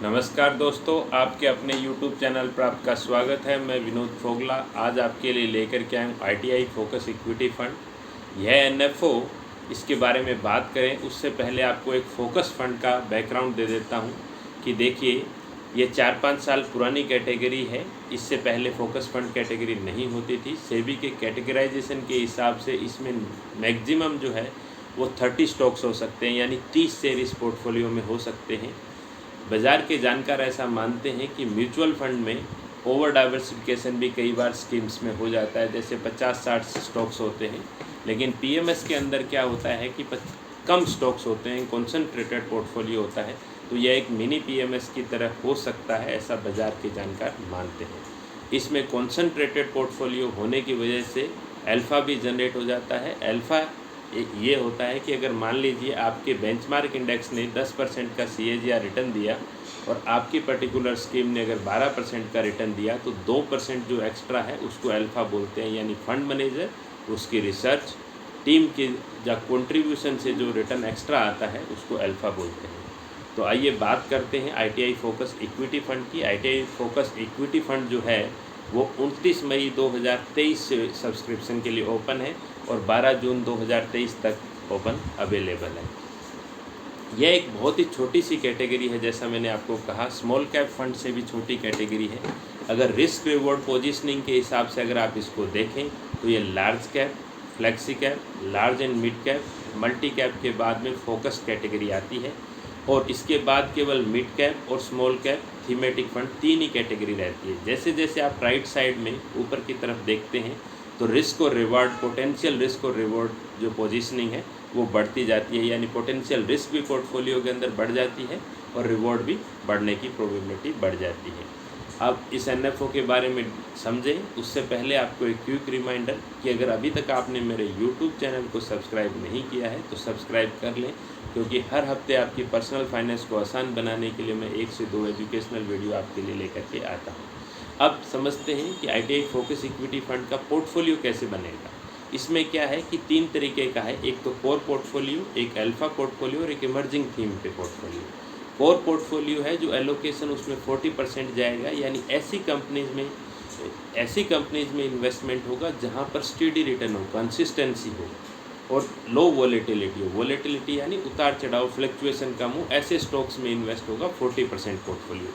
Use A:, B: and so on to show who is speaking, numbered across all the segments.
A: नमस्कार दोस्तों, आपके अपने YouTube चैनल पर आपका स्वागत है। मैं विनोद फोगला आज आपके लिए लेकर के आया हूँ ITI फोकस इक्विटी फंड। यह NFO, इसके बारे में बात करें उससे पहले आपको एक फोकस फंड का बैकग्राउंड दे देता हूँ कि देखिए, ये 4-5 साल पुरानी कैटेगरी है। इससे पहले फोकस फंड कैटेगरी नहीं होती थी। सेबी के कैटेगराइजेशन के हिसाब से इसमें मैक्सिमम जो है वो 30 स्टॉक्स हो सकते हैं, यानी 30 शेयर इस पोर्टफोलियो में हो सकते हैं। बाज़ार के जानकार ऐसा मानते हैं कि म्यूचुअल फंड में ओवर डाइवर्सिफिकेशन भी कई बार स्कीम्स में हो जाता है, जैसे 50-60 स्टॉक्स होते हैं। लेकिन PMS के अंदर क्या होता है कि कम स्टॉक्स होते हैं, कॉन्सनट्रेटेड पोर्टफोलियो होता है, तो यह एक मिनी PMS की तरह हो सकता है, ऐसा बाज़ार के जानकार मानते हैं। इसमें कॉन्सनट्रेटेड पोर्टफोलियो होने की वजह से अल्फ़ा भी जनरेट हो जाता है। अल्फ़ा ये होता है कि अगर मान लीजिए आपके बेंचमार्क इंडेक्स ने 10% का CAGR रिटर्न दिया और आपकी पर्टिकुलर स्कीम ने अगर 12% का रिटर्न दिया, तो 2% जो एक्स्ट्रा है उसको अल्फ़ा बोलते हैं। यानी फंड मैनेजर उसकी रिसर्च टीम के या कंट्रीब्यूशन से जो रिटर्न एक्स्ट्रा आता है उसको अल्फ़ा बोलते हैं। तो आइए बात करते हैं ITI फोकस इक्विटी फ़ंड की। ITI फोकस इक्विटी फ़ंड जो है वो 29 मई 2023 से सब्सक्रिप्शन के लिए ओपन है और 12 जून 2023 तक ओपन अवेलेबल है। यह एक बहुत ही छोटी सी कैटेगरी है, जैसा मैंने आपको कहा, स्मॉल कैप फंड से भी छोटी कैटेगरी है। अगर रिस्क रिवॉर्ड पोजीशनिंग के हिसाब से अगर आप इसको देखें तो ये large cap, flexi cap, large and mid cap, multi cap के बाद में फोकस कैटेगरी आती है और इसके बाद केवल मिड कैप और स्मॉल कैप थीमेटिक फंड 3 ही कैटेगरी रहती है। जैसे जैसे आप राइट साइड में ऊपर की तरफ देखते हैं तो रिस्क और रिवॉर्ड, पोटेंशियल रिस्क और रिवॉर्ड जो पोजीशनिंग है वो बढ़ती जाती है, यानी पोटेंशियल रिस्क भी पोर्टफोलियो के अंदर बढ़ जाती है और रिवॉर्ड भी बढ़ने की प्रोबेबिलिटी बढ़ जाती है। अब इस NFO के बारे में समझें उससे पहले आपको एक क्विक रिमाइंडर कि अगर अभी तक आपने मेरे YouTube चैनल को सब्सक्राइब नहीं किया है तो सब्सक्राइब कर लें, क्योंकि हर हफ्ते आपकी पर्सनल फाइनेंस को आसान बनाने के लिए मैं 1 से 2 एजुकेशनल वीडियो आपके लिए लेकर के आता हूँ। अब समझते हैं कि ITI फोकस इक्विटी फंड का पोर्टफोलियो कैसे बनेगा। इसमें क्या है कि 3 तरीके का है, एक तो कोर पोर्टफोलियो, एक अल्फ़ा पोर्टफोलियो और एक इमर्जिंग थीम पे पोर्टफोलियो। कोर पोर्टफोलियो है जो एलोकेशन उसमें 40% जाएगा, यानी ऐसी कंपनीज में इन्वेस्टमेंट होगा जहाँ पर स्टेडी रिटर्न हो, कंसिस्टेंसी हो और लो वॉलेटिलिटी हो। वॉलेटिलिटी यानी उतार चढ़ाव, फ्लक्चुएशन कम हो, ऐसे स्टॉक्स में इन्वेस्ट होगा 40% पोर्टफोलियो।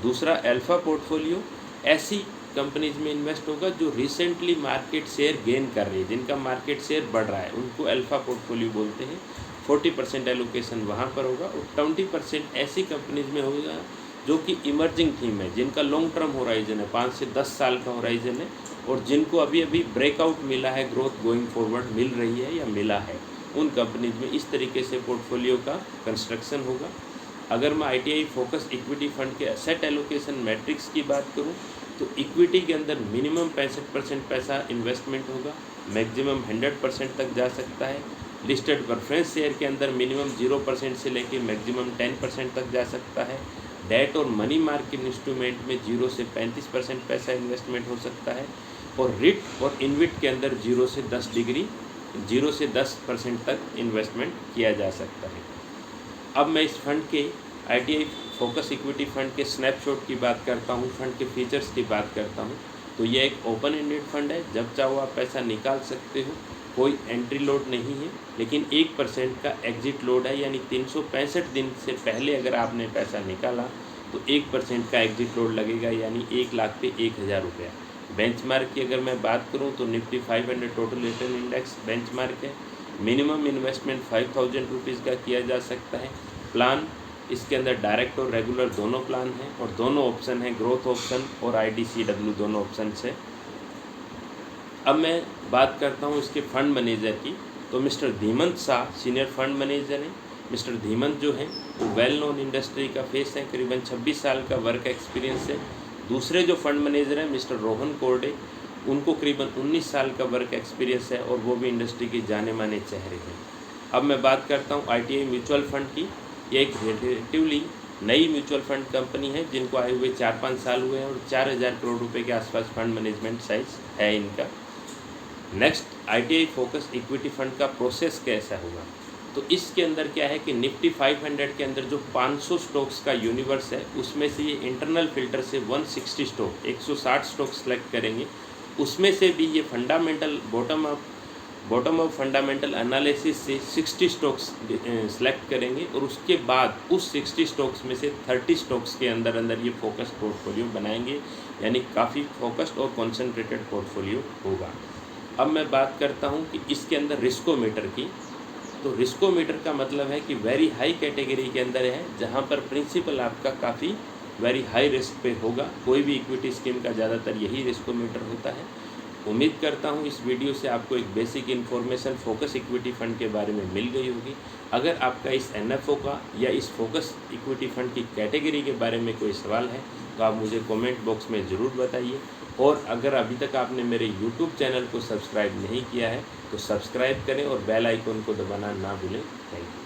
A: दूसरा अल्फ़ा पोर्टफोलियो ऐसी कंपनीज में इन्वेस्ट होगा जो रिसेंटली मार्केट शेयर गेन कर रही है, जिनका मार्केट शेयर बढ़ रहा है, उनको अल्फ़ा पोर्टफोलियो बोलते हैं। 40% एलोकेशन वहाँ पर होगा और 20% ऐसी कंपनीज में होगा जो कि इमर्जिंग थीम है, जिनका लॉन्ग टर्म होराइजन है, 5 से 10 साल का होराइजन है और जिनको अभी अभी ब्रेकआउट मिला है, ग्रोथ गोइंग फॉरवर्ड मिल रही है या मिला है, उन कंपनीज में इस तरीके से पोर्टफोलियो का कंस्ट्रक्शन होगा। अगर मैं ITI फोकस इक्विटी फंड के एसेट एलोकेशन मैट्रिक्स की बात करूं तो इक्विटी के अंदर मिनिमम 65% पैसा इन्वेस्टमेंट होगा, मैक्सिमम 100% तक जा सकता है। लिस्टेड प्रेफरेंस शेयर के अंदर मिनिमम 0% से लेकर मैक्सिमम 10% तक जा सकता है। डेट और मनी मार्केट इंस्ट्रूमेंट में 0 से 35% पैसा इन्वेस्टमेंट हो सकता है और रिट और इनविट के अंदर 0 से 10% तक इन्वेस्टमेंट किया जा सकता है। अब मैं इस फंड के ITI फोकस इक्विटी फंड के स्नैपशॉट की बात करता हूँ, फंड के फीचर्स की बात करता हूँ। तो यह एक ओपन एंडेड फंड है, जब चाहो आप पैसा निकाल सकते हो, कोई एंट्री लोड नहीं है, लेकिन 1% का एग्जिट लोड है, यानी 365 दिन से पहले अगर आपने पैसा निकाला तो 1% का एग्जिट लोड लगेगा, यानी 1 लाख पे 1000 रुपया। बेंचमार्क की अगर मैं बात करूँ तो Nifty 500 total return index benchmark है। मिनिमम इन्वेस्टमेंट 5000 रुपीज़ का किया जा सकता है। प्लान इसके अंदर डायरेक्ट और रेगुलर दोनों प्लान हैं और दोनों ऑप्शन हैं, ग्रोथ ऑप्शन और IDCW दोनों ऑप्शन है। अब मैं बात करता हूँ इसके फंड मैनेजर की। तो mister Dhimant Shah senior fund manager हैं। मिस्टर धीमंत जो हैं वो वेल नोन इंडस्ट्री का फेस है, करीबन 26 साल का वर्क एक्सपीरियंस है। दूसरे जो फंड मैनेजर हैं मिस्टर रोहन कोरडे, उनको करीबन 19 साल का वर्क एक्सपीरियंस है और वो भी इंडस्ट्री के जाने माने चेहरे हैं। अब मैं बात करता हूँ ITI म्यूचुअल फंड की। ये एक रिलेटिवली नई म्यूचुअल फंड कंपनी है, जिनको आए हुए 4-5 साल हुए हैं और 4000 करोड़ रुपए के आसपास फंड मैनेजमेंट साइज है इनका। Next, ITI focus equity fund का प्रोसेस कैसा होगा। तो इसके अंदर क्या है कि निफ्टी 500 के अंदर जो 500 स्टॉक्स का यूनिवर्स है उसमें से ये इंटरनल फिल्टर से 160 स्टॉक 160 स्टॉक सेलेक्ट करेंगे। उसमें से भी ये fundamental bottom up fundamental analysis से 60 स्टॉक्स सेलेक्ट करेंगे और उसके बाद उस 60 स्टॉक्स में से 30 स्टॉक्स के अंदर ये फोकस पोर्टफोलियो बनाएंगे, यानी काफ़ी फोकस्ड और कॉन्सेंट्रेटेड पोर्टफोलियो होगा। अब मैं बात करता हूँ कि इसके अंदर रिस्कोमीटर की। तो रिस्कोमीटर का मतलब है कि वेरी हाई कैटेगरी के अंदर है, जहाँ पर प्रिंसिपल आपका काफ़ी वेरी हाई रिस्क पे होगा। कोई भी इक्विटी स्कीम का ज़्यादातर यही रिस्कोमीटर होता है। उम्मीद करता हूँ इस वीडियो से आपको एक basic information focus equity fund के बारे में मिल गई होगी। अगर आपका इस NFO का या इस फोकस इक्विटी फ़ंड की कैटेगरी के बारे में कोई सवाल है तो आप मुझे कमेंट बॉक्स में ज़रूर बताइए। और अगर अभी तक आपने मेरे YouTube चैनल को सब्सक्राइब नहीं किया है तो सब्सक्राइब करें और बेल आइकन को दबाना ना भूलें। Thank you.